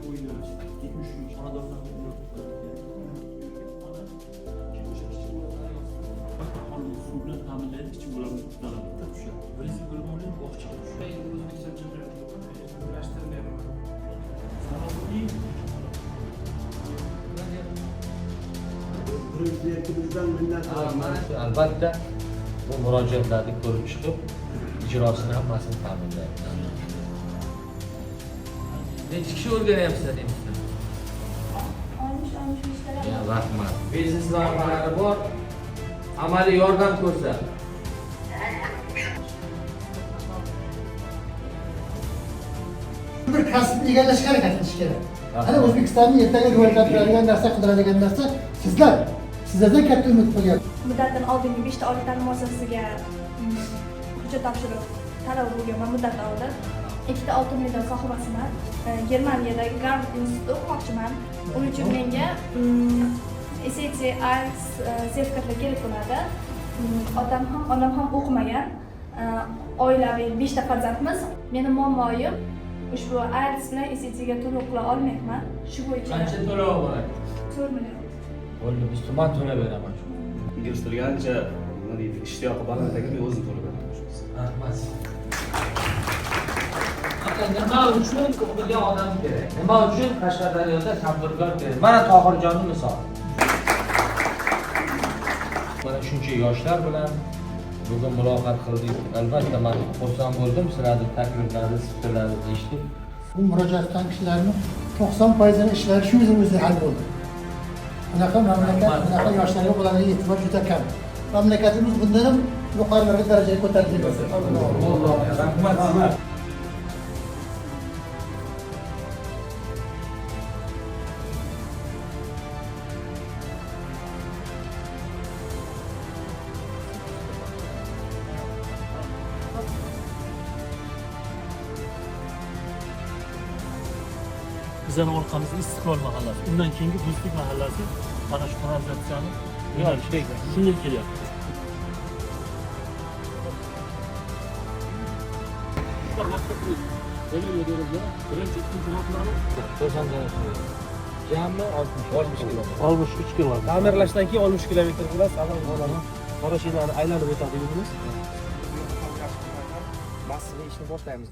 oynuyoruz. 70 gün Anadolu'dan suyla ta'minlayib ichib bo'ladi tutaladi o'sha. Birinchi bölümünü boqcha. O'zbekiston Prezidentimizden minnettarım. Albatta bu murojaatlarni ko'rib chiqib, ijrosini hammasini ta'minlaydi. Necha kishi o'rganyapsizlar endi? Ya rahmat. Biznes loyihalari bor. Amaliy yordam ko'rsat. Bir kasbni egallashga harakat qilish kerak. Ana O'zbekistonni ertaga rivojlantiradigan narsa qiladigan narsa sizlardan katta umid qilyapti. Muddatdan oldingi 5 ta oliy ta'lim muassasasiga hujjat topshirib talab bo'lgan muddat oldi. 2 ta oltin medal sohibasiman. Germaniyadagi Garvard institutida o'qimoqchiman. Uning uchun menga SAT, IELTS sertifikatlar kerak bo'ladi. Otam ham, onam ham o'qimagan. Oilaviy 5 ta farzandmiz. Mening muammoyim ushbu IELTS bilan SATga to'lov qila olmayman. Shu bo'yicha Qancha to'lov bo'ladi? 4 million. Bo'ldi, biz tuman to'lab beraman. ingliz tiliga ancha nima deydi ishtiyoqi baland ekan, men o'zim to'lab beraman. Rahmat. Nima uchun o'qigan odam kerak? Nima uchun Qashqadaryoda tadbirkor kerak? Mana Tohirjonni misol. Mana shuncha yoshlar bilan bugun muloqot qildik. Albatta men xursand bo'ldim sizlarning takliflaringizni, fikrlaringizni eshitib. Bu murojaat qilgan kishilarning 90% ishlari shu o'zimizda hal bo'ldi. Bunaqa mamlakat, bunaqa yoshlarga bo'ladigan e'tibor juda kam. Mamlakatimiz bundan ham yuqoriroq darajaga ko'tariladi. Rahmat. Bizning orqamiz Istiqlol mahallasi. Undan keyingi Do'stlik mahallasi mana shu kanalizatsiyani yo'nalishida shunday kelyapti. Jami 60 kilometr. 63 kilometr. Ta'mirlashdan keyin 60 kilometr bo'ladi. Qarashinglarni aylanib o'tadi yo'limiz. Massive ishni boshlaymiz.